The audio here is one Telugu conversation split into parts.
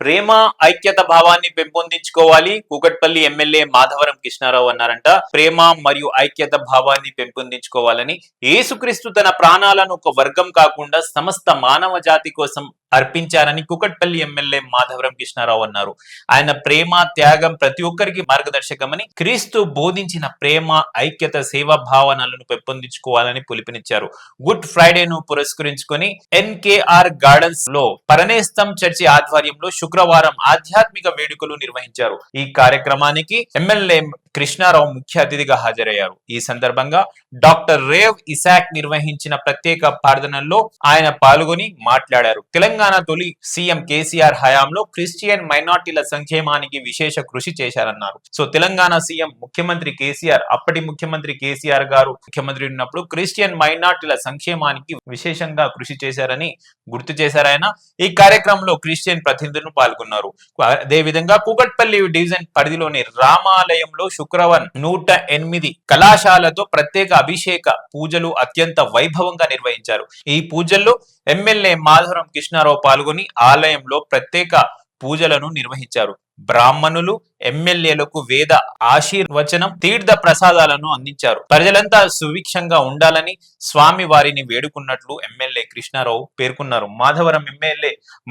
ప్రేమ ఐక్యత భావాన్ని పెంపొందించుకోవాలి. కూకట్పల్లి ఎమ్మెల్యే మాధవరం కృష్ణారావు అన్నారంట. ప్రేమ మరియు ఐక్యత భావాన్ని పెంపొందించుకోవాలని యేసుక్రీస్తు తన ప్రాణాలను ఒక వర్గం కాకుండా సమస్త మానవ జాతి కోసం అర్పించారని కూకట్పల్లి ఎమ్మెల్యే మాధవరం కృష్ణారావు అన్నారు. ఆయన ప్రేమ త్యాగం ప్రతి ఒక్కరికి మార్గదర్శకమని, క్రీస్తు బోధించిన ప్రేమ ఐక్యత సేవా భావనలను పెంపొందించుకోవాలని పిలుపునిచ్చారు. గుడ్ ఫ్రైడేను పురస్కరించుకొని ఎన్కేఆర్ గార్డెన్స్ లో పరనేస్తం చర్చి ఆధ్వర్యంలో శుక్రవారం ఆధ్యాత్మిక వేడుకలు నిర్వహించారు. ఈ కార్యక్రమానికి ఎమ్మెల్యే కృష్ణారావు ముఖ్య అతిథిగా హాజరయ్యారు. ఈ సందర్భంగా డాక్టర్ రేవ్ ఇసాక్ నిర్వహించిన ప్రత్యేక ప్రార్థనల్లో ఆయన పాల్గొని మాట్లాడారు. తెలంగాణ తొలి సీఎం కేసీఆర్ హయాంలో క్రిస్టియన్ మైనార్టీల సంక్షేమానికి విశేష కృషి చేశారన్నారు. సో తెలంగాణ సీఎం ముఖ్యమంత్రి కేసీఆర్, అప్పటి ముఖ్యమంత్రి కేసీఆర్ గారు ముఖ్యమంత్రి ఉన్నప్పుడు క్రిస్టియన్ మైనార్టీల సంక్షేమానికి విశేషంగా కృషి చేశారని గుర్తు చేశారు ఆయన. ఈ కార్యక్రమంలో క్రిస్టియన్ ప్రతినిధులు పాల్గొన్నారు. అదేవిధంగా కూకట్పల్లి డివిజన్ పరిధిలోని రామాలయంలో శుక్రవారం 108 కళాశాలతో ప్రత్యేక అభిషేక పూజలు అత్యంత వైభవంగా నిర్వహించారు. ఈ పూజల్లో ఎమ్మెల్యే మాధవరం కృష్ణారావు పాల్గొని ఆలయంలో ప్రత్యేక పూజలను నిర్వహించారు. బ్రాహ్మణులు ఎమ్మెల్యేలకు వేద ఆశీర్వచనం, తీర్థ ప్రసాదాలను అందించారు. ప్రజలంతా సుభిక్షంగా ఉండాలని స్వామి వారిని వేడుకున్నట్లు ఎమ్మెల్యే కృష్ణారావు పేర్కొన్నారు.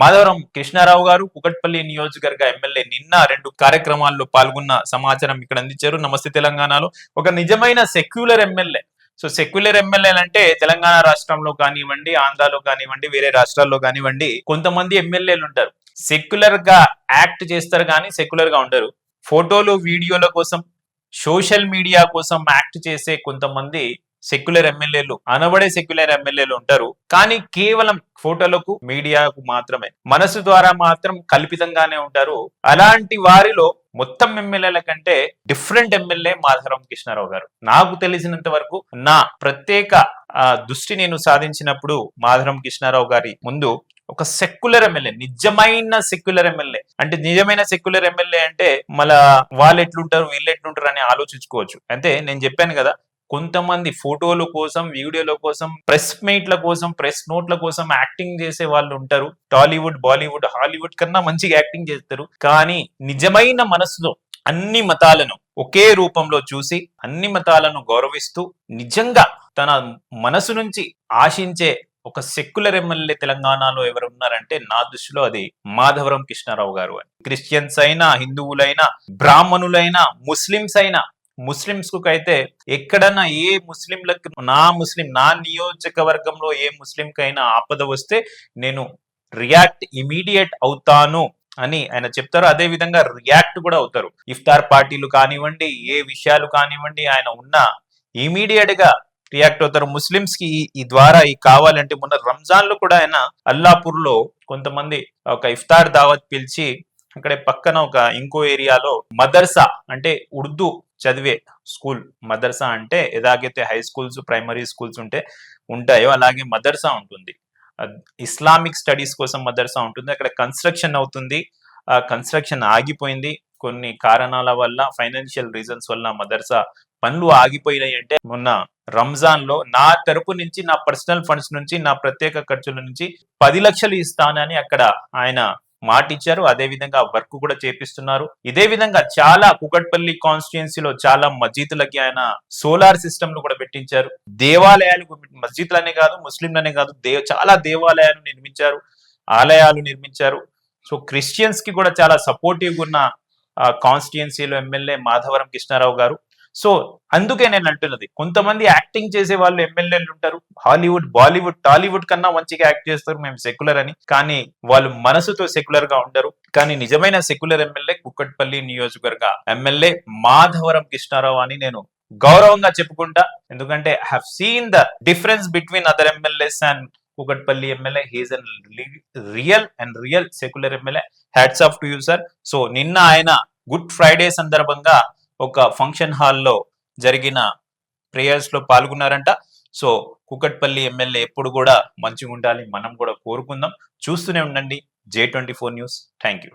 మాధవరం కృష్ణారావు గారు కూకట్పల్లి నియోజకవర్గ ఎమ్మెల్యే నిన్న 2 కార్యక్రమాల్లో పాల్గొన్న సమాచారం ఇక్కడ అందించారు. నమస్తే తెలంగాణలో ఒక నిజమైన సెక్యులర్ ఎమ్మెల్యే. సో సెక్యులర్ ఎమ్మెల్యేలు అంటే తెలంగాణ రాష్ట్రంలో కానివ్వండి, ఆంధ్రాలో కానివ్వండి, వేరే రాష్ట్రాల్లో కానివ్వండి, కొంతమంది ఎమ్మెల్యేలు ఉంటారు సెక్యులర్ గా యాక్ట్ చేస్తారు కానీ సెక్యులర్ గా ఉండరు. ఫోటోలు వీడియోల కోసం, సోషల్ మీడియా కోసం యాక్ట్ చేసే కొంతమంది సెక్యులర్ ఎమ్మెల్యేలు, అనబడే సెక్యులర్ ఎమ్మెల్యేలు ఉంటారు. కానీ కేవలం ఫోటోలకు, మీడియాకు మాత్రమే, మనసు ద్వారా మాత్రం కల్పితంగానే ఉంటారు. అలాంటి వారిలో మొత్తం ఎమ్మెల్యేల కంటే డిఫరెంట్ ఎమ్మెల్యే మాధవరం కృష్ణారావు గారు. నాకు తెలిసినంత వరకు నా ప్రత్యేక దృష్టి నేను సాధించినప్పుడు మాధవరం కృష్ణారావు గారి ముందు ఒక సెక్యులర్ ఎమ్మెల్యే, నిజమైన సెక్యులర్ ఎమ్మెల్యే. అంటే నిజమైన సెక్యులర్ ఎమ్మెల్యే అంటే మళ్ళా వాళ్ళు ఎట్లుంటారు, వీళ్ళు ఎట్లుంటారు అని ఆలోచించుకోవచ్చు. అంటే నేను చెప్పాను కదా, కొంతమంది ఫోటోల కోసం, వీడియోల కోసం, ప్రెస్ మీట్ల కోసం, ప్రెస్ నోట్ల కోసం యాక్టింగ్ చేసే వాళ్ళు ఉంటారు. టాలీవుడ్, బాలీవుడ్, హాలీవుడ్ కన్నా మంచిగా యాక్టింగ్ చేస్తారు. కానీ నిజమైన మనసులో అన్ని మతాలను ఒకే రూపంలో చూసి, అన్ని మతాలను గౌరవిస్తూ, నిజంగా తన మనసు నుంచి ఆశించే ఒక సెక్యులర్ ఎమ్మెల్యే తెలంగాణలో ఎవరు ఉన్నారంటే నా దృష్టిలో అది మాధవరం కృష్ణారావు గారు అని. క్రిస్టియన్స్ అయినా, హిందువులైనా, బ్రాహ్మణులైనా, ముస్లింస్ అయినా, ముస్లింస్ కు అయితే ఎక్కడన్నా ఏ ముస్లింలకు, నా నియోజకవర్గంలో ఏ ముస్లిం కైనా ఆపద వస్తే నేను రియాక్ట్ ఇమీడియట్ అవుతాను అని ఆయన చెప్తారు. అదే విధంగా రియాక్ట్ కూడా అవుతారు. ఇఫ్తార్ పార్టీలు కానివ్వండి, ఏ విషయాలు కానివ్వండి, ఆయన ఉన్న ఇమీడియట్ గా రియాక్ట్ అవుతారు. ముస్లింస్ కి ఈ ద్వారా కావాలంటే మొన్న రంజాన్ లో కూడా ఆయన అల్లాపూర్ లో కొంతమంది ఒక ఇఫ్తార్ దావత్ పిలిచి, అక్కడే పక్కన ఒక ఇంకో ఏరియాలో మదర్సా అంటే ఉర్దూ చదివే స్కూల్, మదర్సా అంటే ఎలాగైతే హై స్కూల్స్, ప్రైమరీ స్కూల్స్ ఉంటాయో అలాగే మదర్సా ఉంటుంది. ఇస్లామిక్ స్టడీస్ కోసం మదర్సా ఉంటుంది. అక్కడ కన్స్ట్రక్షన్ అవుతుంది. ఆ కన్స్ట్రక్షన్ ఆగిపోయింది కొన్ని కారణాల వల్ల, ఫైనాన్షియల్ రీజన్స్ వల్ల మదర్సా పనులు ఆగిపోయినాయి. అంటే మొన్న రంజాన్ లో నా తరపు నుంచి, నా పర్సనల్ ఫండ్స్ నుంచి, నా ప్రత్యేక ఖర్చుల నుంచి 10 లక్షలు ఇస్తానని అక్కడ ఆయన మాట ఇచ్చారు. అదే విధంగా వర్క్ కూడా చేపిస్తున్నారు. ఇదే విధంగా చాలా కూకట్పల్లి కాన్స్టిట్యుయెన్సీలో చాలా మస్జిద్లకి ఆయన సోలార్ సిస్టమ్ కూడా పెట్టించారు. దేవాలయాలు, మస్జిద్లనే కాదు, ముస్లింలనే కాదు, చాలా దేవాలయాలు నిర్మించారు, ఆలయాలు నిర్మించారు. సో క్రిస్టియన్స్ కి కూడా చాలా సపోర్టివ్ ఉన్న కాన్స్టిట్యుయెన్సీలో ఎమ్మెల్యే మాధవరం కృష్ణారావు గారు. సో అందుకే నేను అంటున్నది, కొంతమంది యాక్టింగ్ చేసే వాళ్ళు ఎమ్మెల్యేలు ఉంటారు, హాలీవుడ్, బాలీవుడ్, టాలీవుడ్ కన్నా మంచిగా యాక్ట్ చేస్తారు మేము సెక్యులర్ అని. కానీ వాళ్ళు మనసుతో సెక్యులర్ గా ఉండరు. కానీ నిజమైన సెక్యులర్ ఎమ్మెల్యే కూకట్పల్లి నియోజకవర్గ ఎమ్మెల్యే మాధవరం కృష్ణారావు అని నేను గౌరవంగా చెప్పుకుంటా. ఎందుకంటే I have seen the difference between other MLAs and Kukatpally MLA. He's an real secular MLA. Hats off to you sir. So నిన్న ఆయన గుడ్ ఫ్రైడే సందర్భంగా ఒక ఫంక్షన్ హాల్లో జరిగిన ప్రేయర్స్ లో పాల్గొన్నారంట. సో కూకట్పల్లి ఎమ్మెల్యే ఎప్పుడు కూడా మంచిగా ఉండాలి, మనం కూడా కోరుకుందాం. చూస్తూనే ఉండండి J24 న్యూస్. Thank you.